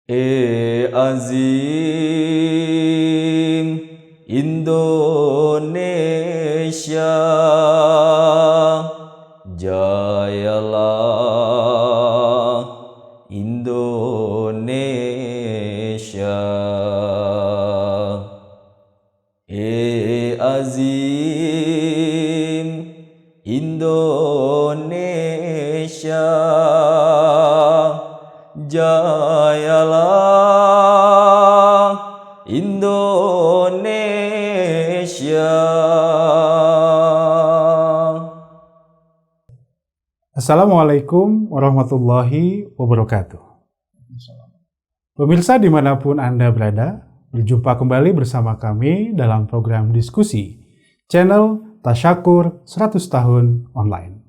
Azim Indonesia, jayalah Indonesia. Azim Indonesia, jayalah Indonesia. Assalamualaikum warahmatullahi wabarakatuh. Pemirsa dimanapun Anda berada, berjumpa kembali bersama kami dalam program diskusi channel Tasyakur 100 Tahun Online.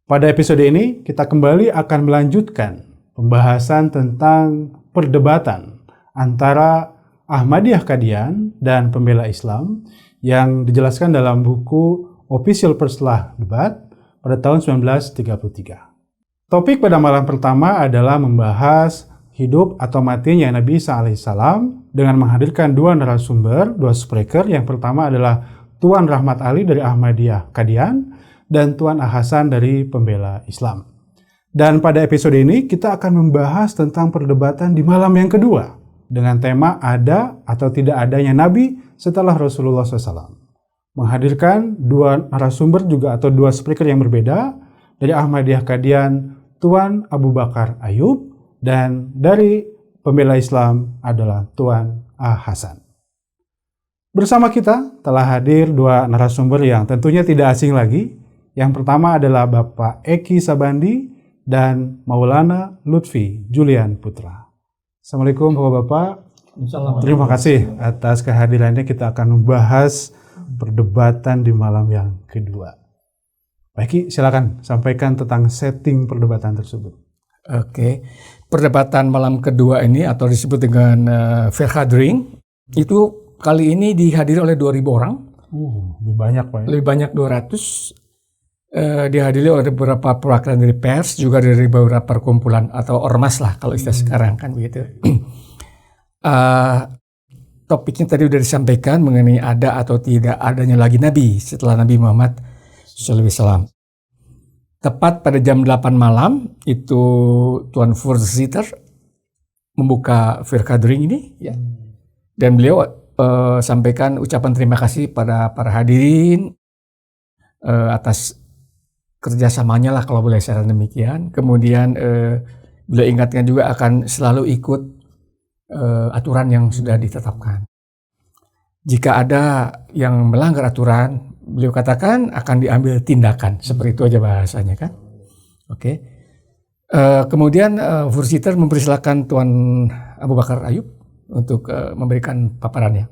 Pada episode ini, kita kembali akan melanjutkan pembahasan tentang perdebatan antara Ahmadiyah Qadian dan Pembela Islam yang dijelaskan dalam buku Official Perslah Debat pada tahun 1933. Topik pada malam pertama adalah membahas hidup atau matinya Nabi Isa alaihissalam dengan menghadirkan dua narasumber, dua speaker. Yang pertama adalah Tuan Rahmat Ali dari Ahmadiyah Qadian dan Tuan Hasan dari Pembela Islam. Dan pada episode ini kita akan membahas tentang perdebatan di malam yang kedua dengan tema ada atau tidak adanya Nabi setelah Rasulullah SAW. Menghadirkan dua narasumber juga atau dua speaker yang berbeda. Dari Ahmadiyah Qadian, Tuan Abu Bakar Ayub, dan dari Pembela Islam adalah Tuan Hasan. Bersama kita telah hadir dua narasumber yang tentunya tidak asing lagi. Yang pertama adalah Bapak Eki Sabandi dan Maulana Lutfi Julian Putra. Assalamualaikum Bapak-Bapak. Terima kasih atas kehadirannya. Kita akan membahas perdebatan di malam yang kedua. Baik, silakan sampaikan tentang setting perdebatan tersebut. Oke, perdebatan malam kedua ini atau disebut dengan fair gathering itu kali ini dihadiri oleh 2.000 orang. Lebih banyak Pak. Lebih banyak 200. Dihadiri oleh beberapa perwakilan dari pers, juga dari beberapa perkumpulan atau ormas lah kalau istilah sekarang kan begitu. Topiknya tadi sudah disampaikan mengenai ada atau tidak adanya lagi Nabi setelah Nabi Muhammad SAW. Tepat pada jam 8 malam itu Tuan Voorzitter membuka fair gathering ini ya. Dan beliau sampaikan ucapan terima kasih pada para hadirin atas kerjasamanya lah kalau boleh secara demikian. Kemudian beliau ingatkan juga akan selalu ikut aturan yang sudah ditetapkan. Jika ada yang melanggar aturan, beliau katakan akan diambil tindakan. Seperti itu aja bahasanya kan. Oke. Kemudian Voorzitter mempersilakan Tuan Abu Bakar Ayub untuk memberikan paparannya.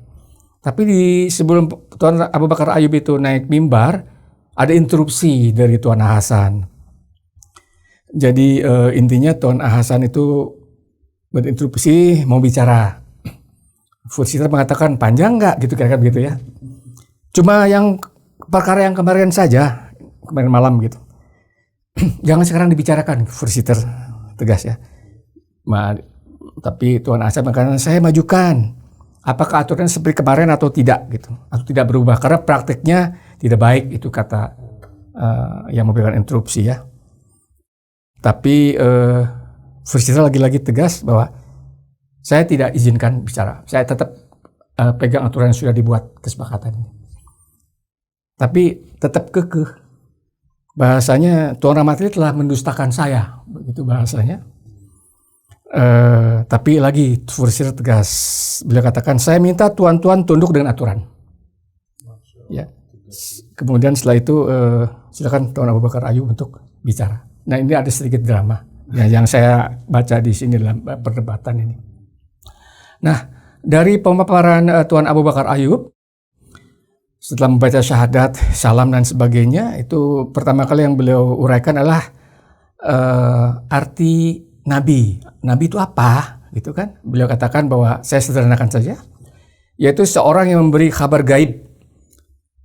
Tapi sebelum Tuan Abu Bakar Ayub itu naik mimbar, ada interupsi dari Tuan Hasan. Jadi intinya Tuan Hasan itu berinterupsi mau bicara. Voorzitter mengatakan panjang nggak gitu kira-kira begitu ya. Cuma yang perkara yang kemarin saja, kemarin malam gitu. Jangan sekarang dibicarakan, Voorzitter tegas ya. Tapi Tuan Hasan mengatakan saya majukan. Apakah aturan seperti kemarin atau tidak gitu, atau tidak berubah karena praktiknya tidak baik itu kata yang memberikan interupsi ya. Tapi Voorzitter lagi-lagi tegas bahwa saya tidak izinkan bicara. Saya tetap pegang aturan yang sudah dibuat kesepakatan ini. Tapi tetap kekeh. Bahasanya Tuan Rahmat Ali telah mendustakan saya, begitu bahasanya. Tapi lagi Voorzitter tegas. Beliau katakan saya minta tuan-tuan tunduk dengan aturan. Ya. Kemudian setelah itu silakan Tuan Abu Bakar Ayub untuk bicara. Nah ini ada sedikit drama ya, yang saya baca di sini dalam perdebatan ini. Nah, dari pemaparan Tuan Abu Bakar Ayub, setelah membaca syahadat, salam dan sebagainya, itu pertama kali yang beliau uraikan adalah arti Nabi. Nabi itu apa? Gitu kan? Beliau katakan bahwa saya sederhanakan saja, yaitu seorang yang memberi kabar gaib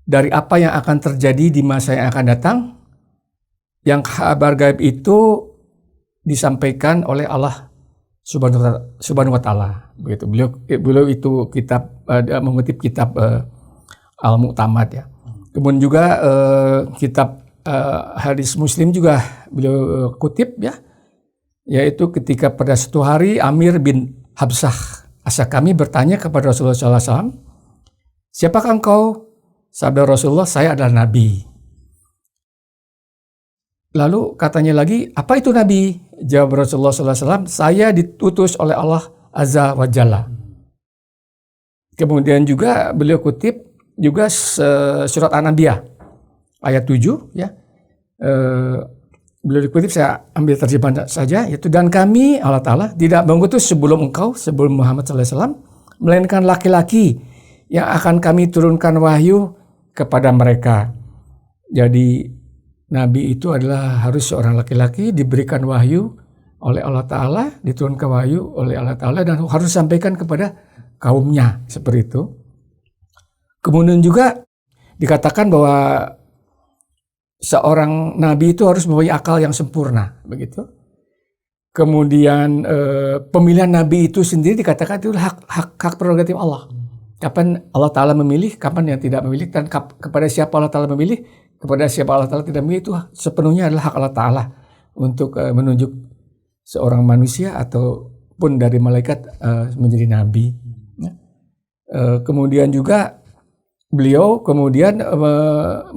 dari apa yang akan terjadi di masa yang akan datang, yang kabar gaib itu disampaikan oleh Allah Subhanahu wa taala. Begitu. Beliau itu mengutip kitab Al-Mu'tamad ya. Kemudian juga kitab hadis Muslim juga beliau kutip ya, yaitu ketika pada suatu hari Amir bin Habsah As-Sakami bertanya kepada Rasulullah SAW, siapakah engkau? Sabda Rasulullah, saya adalah Nabi. Lalu katanya lagi, apa itu Nabi? Jawab Rasulullah SAW, saya diutus oleh Allah Azza wa Jalla. Kemudian juga beliau kutip juga surat An-Anbiya ayat 7 ya. Beliau dikutip, saya ambil terjemahan saja, yaitu dan kami Allah Ta'ala tidak mengutus sebelum Muhammad SAW, melainkan laki-laki yang akan kami turunkan wahyu kepada mereka. Jadi Nabi itu adalah harus seorang laki-laki, diberikan wahyu oleh Allah Ta'ala, diturunkan wahyu oleh Allah Ta'ala, dan harus disampaikan kepada kaumnya, seperti itu. Kemudian juga dikatakan bahwa seorang Nabi itu harus mempunyai akal yang sempurna, begitu. Kemudian pemilihan Nabi itu sendiri dikatakan itu hak prerogatif Allah. Kapan Allah Ta'ala memilih, kapan yang tidak memilih, dan kepada siapa Allah Ta'ala memilih, kepada siapa Allah Ta'ala tidak memilih, itu sepenuhnya adalah hak Allah Ta'ala untuk menunjuk seorang manusia ataupun dari malaikat menjadi nabi. Kemudian juga beliau kemudian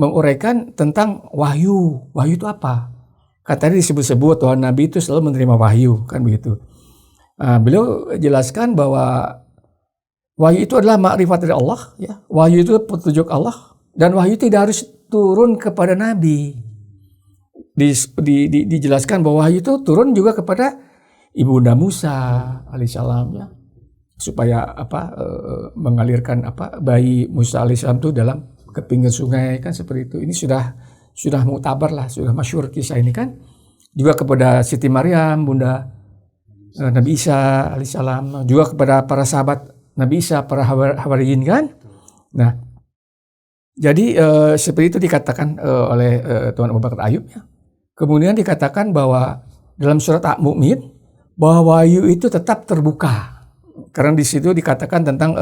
menguraikan tentang wahyu. Wahyu itu apa? Katanya disebut-sebut bahwa Nabi itu selalu menerima wahyu, kan begitu. Beliau jelaskan bahwa wahyu itu adalah makrifat dari Allah, ya. Wahyu itu petunjuk Allah, dan wahyu tidak harus turun kepada Nabi. Dijelaskan bahwa wahyu itu turun juga kepada Ibunda Musa alaihissalam, ya, supaya mengalirkan bayi Musa alaihissalam itu dalam ke pinggir sungai, kan seperti itu. Ini sudah muktabar lah, sudah masyhur kisah ini kan. Juga kepada Siti Maryam, Bunda Nabi Isa alaihissalam, juga kepada para sahabat Nabi Isa, para Hawariyin kan. Nah, jadi seperti itu dikatakan oleh Tuan Abu Bakar Ayub ya. Kemudian dikatakan bahwa dalam surat Al-Mu'min bahwa wahyu itu tetap terbuka. Karena di situ dikatakan tentang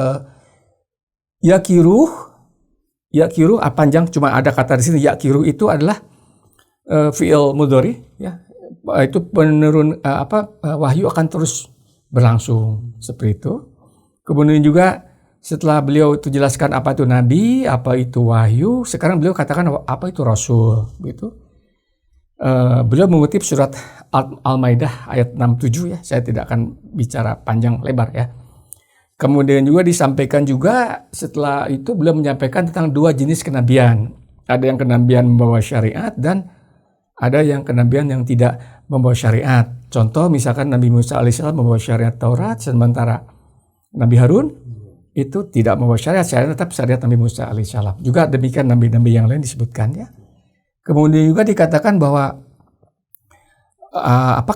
yakiru panjang, cuma ada kata di sini yakiru itu adalah fi'il mudhari ya. Itu wahyu akan terus berlangsung seperti itu. Kemudian juga setelah beliau itu jelaskan apa itu nabi, apa itu wahyu, sekarang beliau katakan apa itu rasul gitu. Beliau mengutip surat Al-Maidah ayat 67 ya. Saya tidak akan bicara panjang lebar ya. Kemudian juga disampaikan juga setelah itu beliau menyampaikan tentang dua jenis kenabian. Ada yang kenabian membawa syariat dan ada yang kenabian yang tidak membawa syariat. Contoh misalkan Nabi Musa alaihissalam membawa syariat Taurat, sementara Nabi Harun itu tidak membawa syariat tetap syariat Nabi Musa alaihissalam. Juga demikian nabi-nabi yang lain disebutkan ya. Kemudian juga dikatakan bahwa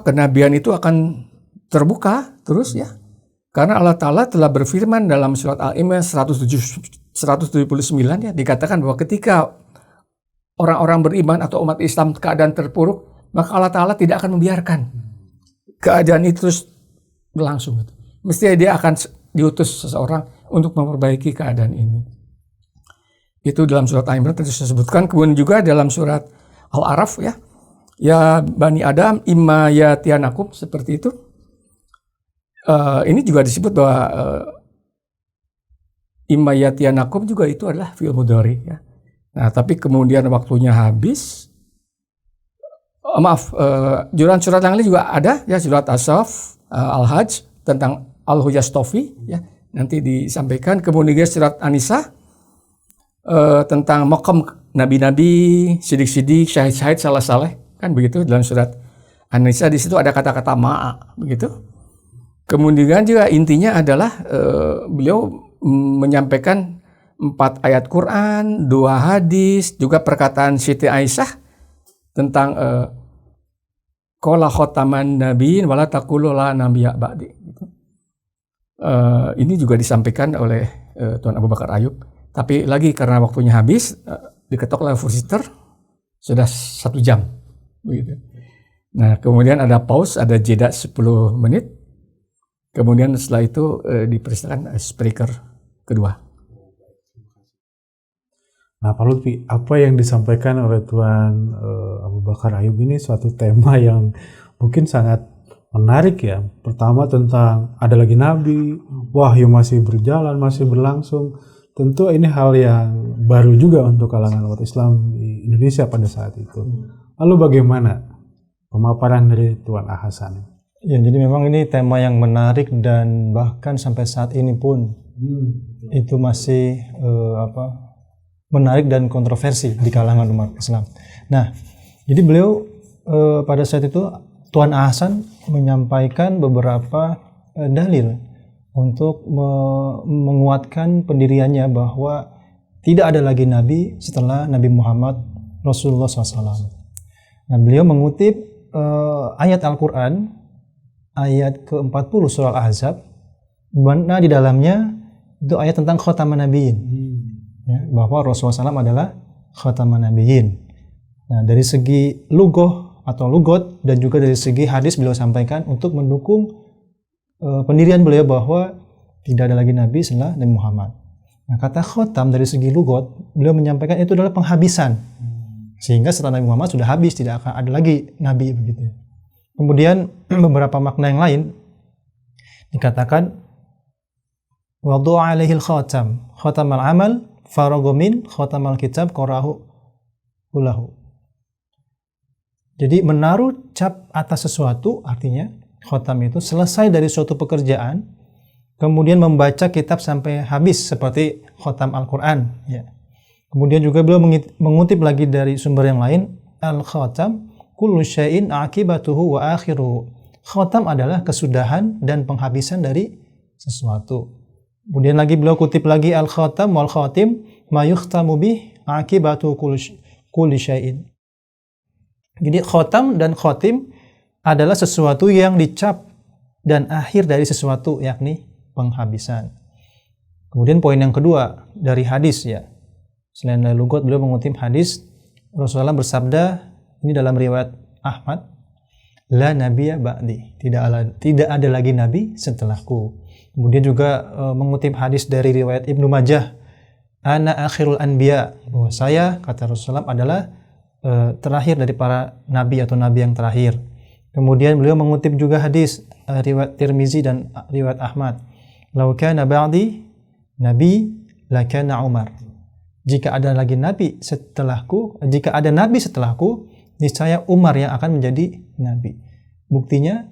kenabian itu akan terbuka terus ya. Karena Allah Ta'ala telah berfirman dalam surat Al-Imran 179 ya, dikatakan bahwa ketika orang-orang beriman atau umat Islam keadaan terpuruk, maka Allah Ta'ala tidak akan membiarkan keadaan itu terus berlangsung. Mestinya dia akan diutus seseorang untuk memperbaiki keadaan ini. Itu dalam surat Al-Imran tadi saya sebutkan. Kemudian juga dalam surat Al-Araf ya, ya Bani Adam imma yatiyanakum, seperti itu. Ini juga disebut bahwa imma yatiyanakum juga itu adalah fi'il mudhari ya. Nah, tapi kemudian waktunya habis. Juran surat yang lain juga ada ya, surat As-Saff, Al-Hajj tentang Al-Hujastofi ya, nanti disampaikan. Kemudian surat An-Nisa tentang maqam nabi-nabi, sidik-sidik, syahid-syahid, saleh-saleh, kan begitu. Dalam surat An-Nisa di situ ada kata-kata ma'a, begitu. Kemudian juga intinya adalah beliau menyampaikan 4 ayat Quran, 2 hadis, juga perkataan Siti Aisyah tentang qala khataman nabiyyin wala taqulu la nabiyya ba'di. Ini juga disampaikan oleh Tuan Abu Bakar Ayub. Tapi lagi karena waktunya habis, diketok oleh visitor sudah 1 jam, begitu. Nah, kemudian ada pause, ada jeda 10 menit. Kemudian setelah itu dipersilakan speaker kedua. Nah, Pak Lutfi, apa yang disampaikan oleh Tuan Abu Bakar Ayub ini suatu tema yang mungkin sangat menarik ya. Pertama tentang ada lagi Nabi, wahyu masih berjalan, masih berlangsung. Tentu ini hal yang baru juga untuk kalangan umat Islam di Indonesia pada saat itu. Lalu bagaimana pemaparan dari Tuan Ahasan? Ya, jadi memang ini tema yang menarik dan bahkan sampai saat ini pun itu masih menarik dan kontroversi di kalangan umat Islam. Nah, jadi beliau pada saat itu Tuan Ahasan menyampaikan beberapa dalil untuk menguatkan pendiriannya bahwa tidak ada lagi nabi setelah Nabi Muhammad Rasulullah SAW. Nah, beliau mengutip ayat Al-Quran ayat ke-40 surah Al-Ahzab, mana di dalamnya itu ayat tentang khataman nabiyyin. Ya, bahwa Rasulullah SAW adalah khataman nabiyyin. Nah, dari segi lugoh atau lugot dan juga dari segi hadis beliau sampaikan untuk mendukung pendirian beliau bahwa tidak ada lagi nabi setelah Nabi Muhammad. Nah, kata khatam dari segi lugot beliau menyampaikan itu adalah penghabisan. Sehingga setelah Nabi Muhammad sudah habis, tidak akan ada lagi nabi begitu. Kemudian beberapa makna yang lain dikatakan wadu'a alaihi al-khatam, khatamal amal faragomin khotamal kitab korahu ulahu. Jadi menaruh cap atas sesuatu artinya khotam itu selesai dari suatu pekerjaan, kemudian membaca kitab sampai habis seperti khotam Al-Quran. Ya. Kemudian juga beliau mengutip lagi dari sumber yang lain, al-khatam kullu syai'in akibatuhu wa akhiruhu. Khotam adalah kesudahan dan penghabisan dari sesuatu. Kemudian lagi beliau kutip lagi al-khatam wal khatim ma yukhtamu bih akibatu kulli syai'in. Jadi khatam dan khatim adalah sesuatu yang dicap dan akhir dari sesuatu, yakni penghabisan. Kemudian poin yang kedua dari hadis ya. Selain dari lugat beliau mengutip hadis Rasulullah bersabda, ini dalam riwayat Ahmad, la nabiyya ba'di, tidak ada lagi nabi setelahku. Kemudian juga mengutip hadis dari riwayat Ibnu Majah, ana akhirul anbiya, bahwa saya, kata Rasulullah, adalah terakhir dari para nabi atau nabi yang terakhir. Kemudian beliau mengutip juga hadis riwayat Tirmizi dan riwayat Ahmad, lau kana ba'di nabi lakana Umar. Jika ada lagi nabi setelahku, niscaya Umar yang akan menjadi nabi. Buktinya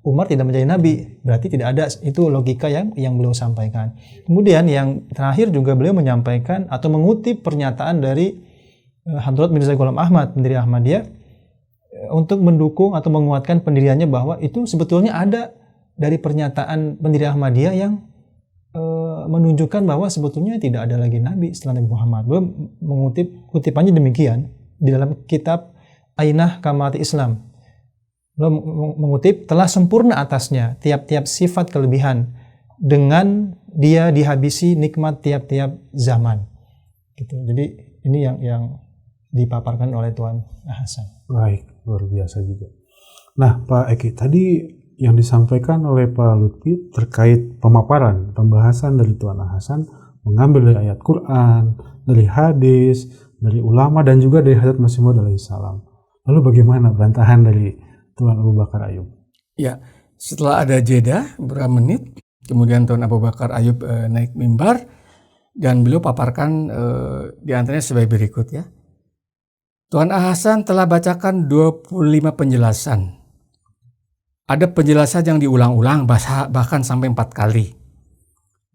Umar tidak menjadi nabi, berarti tidak ada, itu logika yang beliau sampaikan. Kemudian yang terakhir juga beliau menyampaikan atau mengutip pernyataan dari Hadrat Mirza Ghulam Ahmad, pendiri Ahmadiyah, untuk mendukung atau menguatkan pendiriannya bahwa itu sebetulnya ada dari pernyataan pendiri Ahmadiyah yang menunjukkan bahwa sebetulnya tidak ada lagi nabi setelah Nabi Muhammad. Beliau mengutip kutipannya demikian di dalam kitab Ainah Kamati Islam. Beliau mengutip, telah sempurna atasnya tiap-tiap sifat kelebihan dengan dia dihabisi nikmat tiap-tiap zaman. Gitu. Jadi ini yang dipaparkan oleh Tuan Hasan. Baik, luar biasa juga. Nah, Pak Eki, tadi yang disampaikan oleh Pak Lutfi terkait pembahasan dari Tuan Hasan mengambil dari ayat Quran, dari hadis, dari ulama dan juga dari Hadrat Masih Maud alaihi salam. Lalu bagaimana bantahan dari Tuan Abu Bakar Ayub? Ya, setelah ada jeda beberapa menit, kemudian Tuan Abu Bakar Ayub naik mimbar dan beliau paparkan di antaranya sebagai berikut ya. Tuan Hasan telah bacakan 25 penjelasan. Ada penjelasan yang diulang-ulang bahkan sampai 4 kali.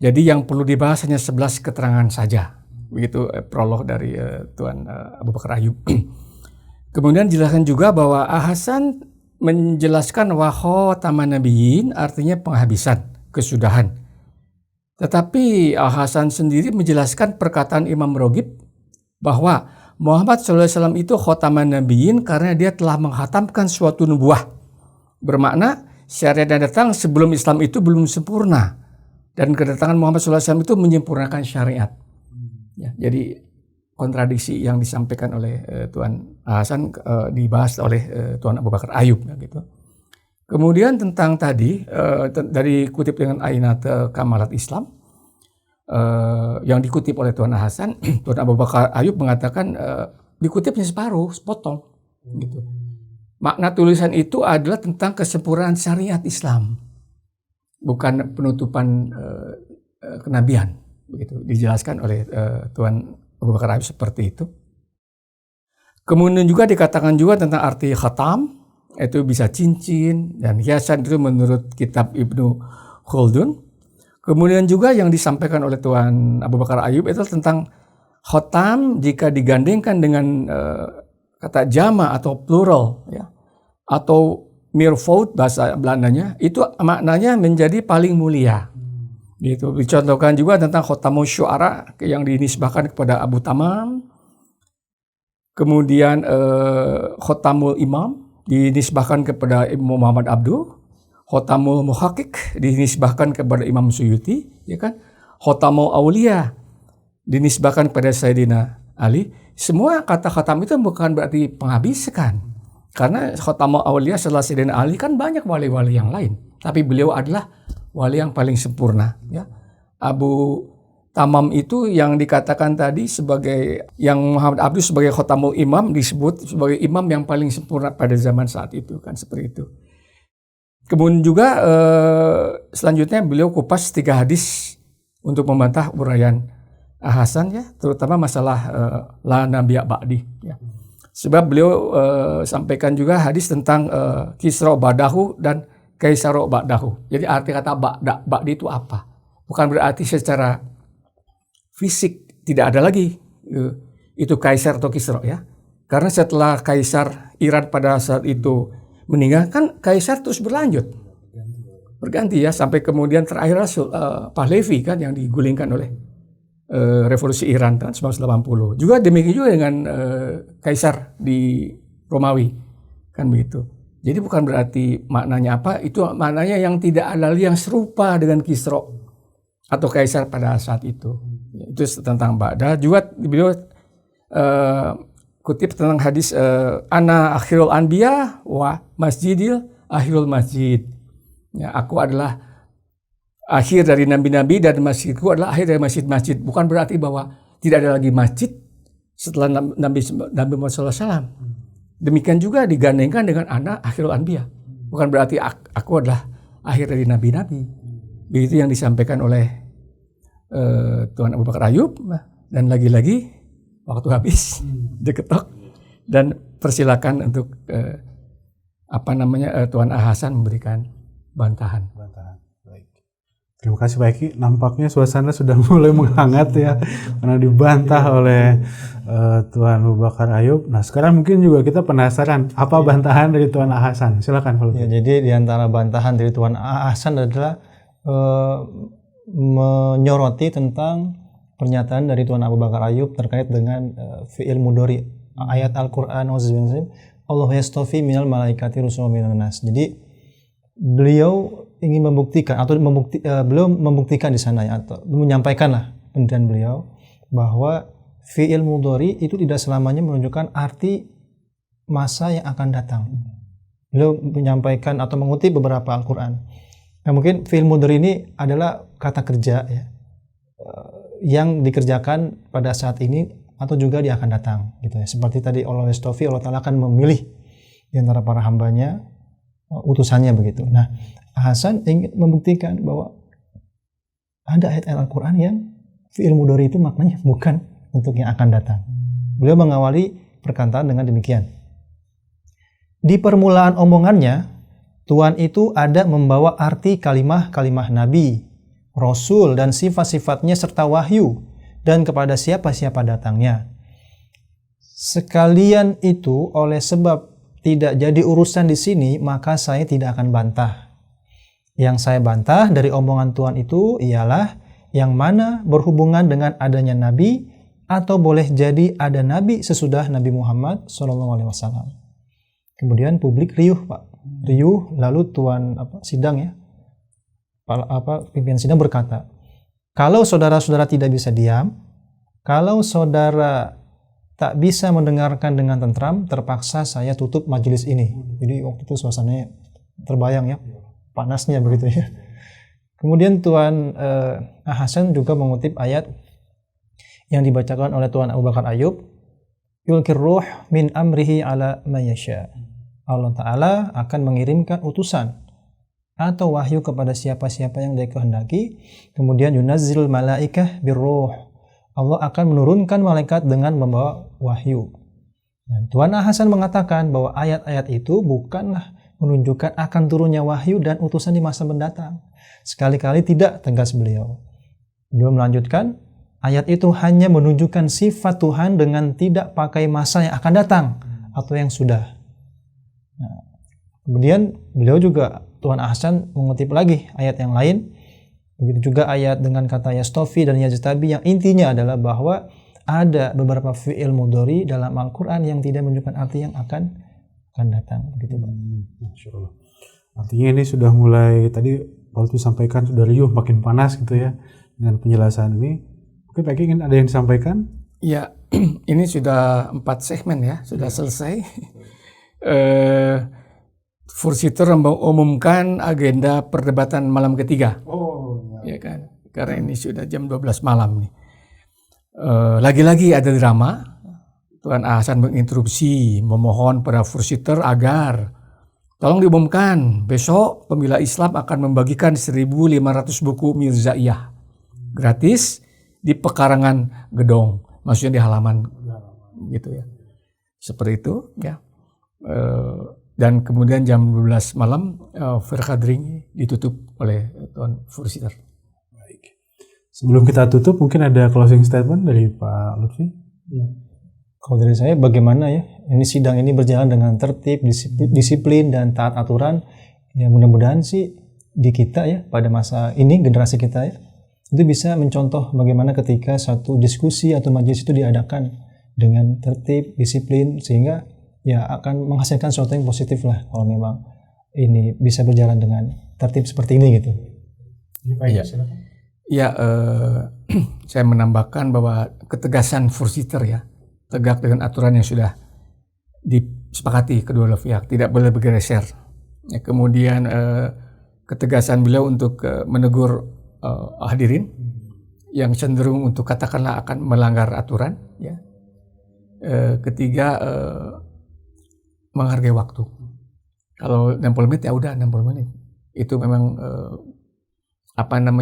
Jadi yang perlu dibahas hanya 11 keterangan saja. Begitu prolog dari Tuan Abu Bakar Ayub. Kemudian dijelaskan juga bahwa Hasan menjelaskan khataman nabiyyin artinya penghabisan, kesudahan. Tetapi Hasan sendiri menjelaskan perkataan Imam Roghib bahwa Muhammad SAW itu khataman nabiyyin karena dia telah menghatamkan suatu nubuah. Bermakna syariat yang datang sebelum Islam itu belum sempurna. Dan kedatangan Muhammad SAW itu menyempurnakan syariat. Ya, jadi kontradiksi yang disampaikan oleh Tuan Hasan dibahas oleh Tuan Abu Bakar Ayub. Gitu. Kemudian tentang tadi dari kutip dengan Ainat Kamalat Islam yang dikutip oleh Tuan Hasan, Tuan Abu Bakar Ayub mengatakan dikutipnya separuh, sepotong gitu. Makna tulisan itu adalah tentang kesempurnaan syariat Islam, bukan penutupan kenabian. Begitu dijelaskan oleh Tuan Abu Bakar Ayub seperti itu. Kemudian juga dikatakan juga tentang arti khatam, itu bisa cincin dan hiasan, itu menurut kitab Ibnu Khaldun. Kemudian juga yang disampaikan oleh Tuan Abu Bakar Ayub itu tentang khatam jika digandengkan dengan kata jama atau plural, ya, atau meervoud bahasa Belandanya, itu maknanya menjadi paling mulia. Gitu. Dicontohkan juga tentang Khotamul Syu'ara yang dinisbahkan kepada Abu Tamam. Kemudian Khotamul Imam dinisbahkan kepada Imam Muhammad Abduh. Khotamul Muhaqiq dinisbahkan kepada Imam Suyuti, ya kan? Khotamul Aulia dinisbahkan kepada Sayyidina Ali. Semua kata khatam itu bukan berarti penghabiskan. Karena Khotamul Aulia setelah Sayyidina Ali kan banyak wali-wali yang lain. Tapi beliau adalah wali yang paling sempurna, ya. Abu Tamam itu yang dikatakan tadi sebagai, yang Muhammad Abduh sebagai Khotamul Imam, disebut sebagai imam yang paling sempurna pada zaman saat itu, kan seperti itu. Kemudian juga selanjutnya beliau kupas 3 hadis untuk membantah uraian Hasan, ya, terutama masalah la nabiyya ba'di, ya. Sebab beliau sampaikan juga hadis tentang Kisra ba'dahu dan Kaisar ba'dahu. Jadi arti kata ba'di itu apa? Bukan berarti secara fisik tidak ada lagi itu Kaisar atau Kisra, ya. Karena setelah Kaisar Iran pada saat itu meninggal, kan Kaisar terus berganti, ya, sampai kemudian terakhir Pahlavi kan yang digulingkan oleh revolusi Iran tahun 1980. Juga demikian juga dengan Kaisar di Romawi, kan begitu. Jadi bukan berarti maknanya apa, itu maknanya yang tidak ada yang serupa dengan Kisra atau Kaisar pada saat itu. Itu tentang Ba'da. Juga beliau kutip tentang hadis ana akhirul anbiya wa masjidil akhirul masjid. Ya, aku adalah akhir dari nabi-nabi dan masjidku adalah akhir dari masjid-masjid. Bukan berarti bahwa tidak ada lagi masjid setelah Nabi Muhammad SAW. Demikian juga digandengkan dengan ana akhirul anbiya. Bukan berarti aku adalah akhir dari nabi-nabi. Begitu yang disampaikan oleh Tuan Abu Bakar Ayub. Dan lagi-lagi waktu habis, diketok, dan persilakan untuk Tuan Hasan memberikan bantahan. Baik. Terima kasih Pak Eki. Nampaknya suasana sudah mulai menghangat, ya, karena dibantah oleh Tuan Abu Bakar Ayub. Nah, sekarang mungkin juga kita penasaran apa bantahan dari Tuan Hasan. Silakan Pak. Ya, jadi di antara bantahan dari Tuan Hasan adalah menyoroti tentang pernyataan dari Tuan Abu Bakar Ayub terkait dengan fi'il mudhari ayat Al-Qur'an Allah yastafi minal malaikati rusulun minan nas. Jadi beliau ingin membuktikan atau beliau membuktikan di sana, ya, atau menyampaikanlah pendirian beliau bahwa fi'il mudhari itu tidak selamanya menunjukkan arti masa yang akan datang. Beliau menyampaikan atau mengutip beberapa Al-Qur'an. Nah, mungkin fi'il mudhari ini adalah kata kerja, ya, yang dikerjakan pada saat ini atau juga dia akan datang, gitu, ya. Seperti tadi Allah Ta'ala akan memilih di antara para hambanya utusannya, begitu. Nah, Hasan ingin membuktikan bahwa ada ayat Al-Quran yang fi'il mudhari itu maknanya bukan untuk yang akan datang. Beliau mengawali perkataan dengan demikian. Di permulaan omongannya, Tuhan itu ada membawa arti kalimah-kalimah Nabi, Rasul, dan sifat-sifatnya serta wahyu, dan kepada siapa-siapa datangnya. Sekalian itu, oleh sebab tidak jadi urusan di sini, maka saya tidak akan bantah. Yang saya bantah dari omongan Tuhan itu ialah yang mana berhubungan dengan adanya Nabi, atau boleh jadi ada Nabi sesudah Nabi Muhammad SAW. Kemudian publik riuh, Pak. Riuh, lalu Tuan sidang, ya, pimpinan sidang berkata, kalau saudara-saudara tidak bisa diam, kalau saudara tak bisa mendengarkan dengan tentram, terpaksa saya tutup majelis ini. Jadi waktu itu suasananya terbayang ya panasnya begitu ya. Kemudian Tuan Hasan juga mengutip ayat yang dibacakan oleh Tuan Abu Bakar Ayub, yulkir ruh min amrihi ala man yasha. Allah Ta'ala akan mengirimkan utusan atau wahyu kepada siapa-siapa yang Dia kehendaki. Kemudian yunazzilul malaikah birruh. Allah akan menurunkan malaikat dengan membawa wahyu. Dan Tuan Hasan mengatakan bahwa ayat-ayat itu bukanlah menunjukkan akan turunnya wahyu dan utusan di masa mendatang. Sekali-kali tidak, tegas beliau. Beliau melanjutkan, ayat itu hanya menunjukkan sifat Tuhan dengan tidak pakai masa yang akan datang atau yang sudah. Nah, kemudian beliau juga, Tuan Hasan mengutip lagi ayat yang lain. Begitu juga ayat dengan kata yastofi dan yajtabi yang intinya adalah bahwa ada beberapa fi'il mudhari dalam Al-Quran yang tidak menunjukkan arti yang akan datang. Begitu, Bang. Masya Allah. Artinya ini sudah mulai, tadi Pak Lutfi sampaikan sudah riuh, makin panas gitu ya dengan penjelasan ini. Mungkin Pak ingin ada yang disampaikan? Ya, ini sudah 4 segmen ya, sudah selesai. Fursitter mengumumkan agenda perdebatan malam ketiga. Ya kan, karena ini sudah jam 12 malam nih. Lagi-lagi ada drama. Tuan Hasan menginterupsi, memohon pada Fursitter agar tolong diumumkan besok Pembela Islam akan membagikan 1.500 buku Mirzaiyah gratis di pekarangan gedong, maksudnya di halaman gitu ya. Seperti itu ya. Dan kemudian jam 12 malam Firqadring ditutup oleh Tuan Fursitter. Baik. Sebelum kita tutup, mungkin ada closing statement dari Pak Lutfi? Ya. Kalau dari saya, bagaimana ya ini sidang ini berjalan dengan tertib, disiplin dan taat aturan. Ya mudah-mudahan sih di kita ya pada masa ini, generasi kita ya, itu bisa mencontoh bagaimana ketika satu diskusi atau majelis itu diadakan dengan tertib, disiplin, sehingga ya akan menghasilkan sesuatu yang positif lah kalau memang ini bisa berjalan dengan tertib seperti ini gitu. Ya, ya saya menambahkan bahwa ketegasan Fursitter ya, tegak dengan aturan yang sudah disepakati kedua belah pihak, tidak boleh bergeser. Ya, kemudian ketegasan beliau untuk menegur hadirin yang cenderung untuk katakanlah akan melanggar aturan. Ya. Ketiga, menghargai waktu. Kalau 60 menit ya udah 60 menit. Itu memang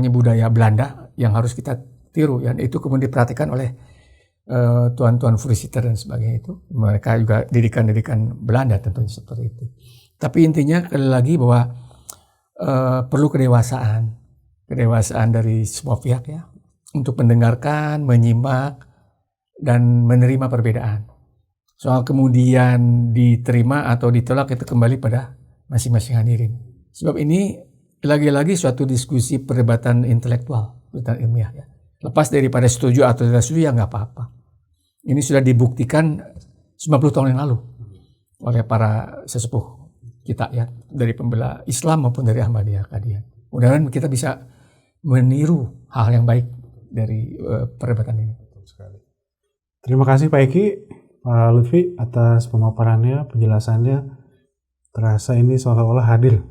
budaya Belanda yang harus kita tiru. Ya. Itu kemudian diperhatikan oleh tuan-tuan Fursitter dan sebagainya itu. Mereka juga didikan Belanda tentunya seperti itu. Tapi intinya sekali lagi bahwa perlu kedewasaan dari semua pihak ya untuk mendengarkan, menyimak dan menerima perbedaan. Soal kemudian diterima atau ditolak itu kembali pada masing-masing hadirin. Sebab ini lagi-lagi suatu diskusi perdebatan intelektual, perdebatan ilmiah ya. Lepas daripada setuju atau tidak setuju ya nggak apa-apa. Ini sudah dibuktikan 90 tahun yang lalu oleh para sesepuh kita ya, dari pembela Islam maupun dari Ahmadiyah Qadian. Mudah-mudahan kita bisa meniru hal yang baik dari perdebatan ini. Terima kasih Pak Eki, Pak Lutfi atas pemaparannya, penjelasannya. Terasa ini seolah-olah hadir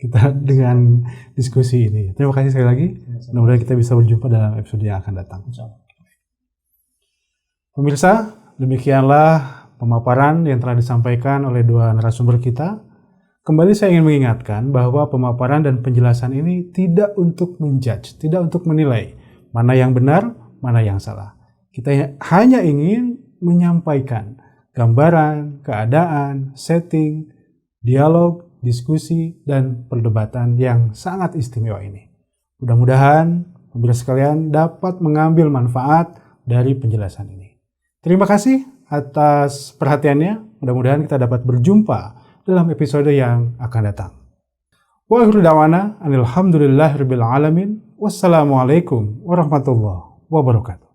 kita dengan diskusi ini. Terima kasih sekali lagi. Mudah-mudahan kita bisa berjumpa dalam episode yang akan datang. Pemirsa, demikianlah pemaparan yang telah disampaikan oleh dua narasumber kita. Kembali saya ingin mengingatkan bahwa pemaparan dan penjelasan ini tidak untuk menjudge, tidak untuk menilai mana yang benar, mana yang salah. Kita hanya ingin menyampaikan gambaran, keadaan, setting, dialog, diskusi, dan perdebatan yang sangat istimewa ini. Mudah-mudahan pemirsa sekalian dapat mengambil manfaat dari penjelasan ini. Terima kasih atas perhatiannya. Mudah-mudahan kita dapat berjumpa dalam episode yang akan datang. Wa akhiru da'wana alhamdulillahirabbil alamin. Wassalamualaikum warahmatullahi wabarakatuh.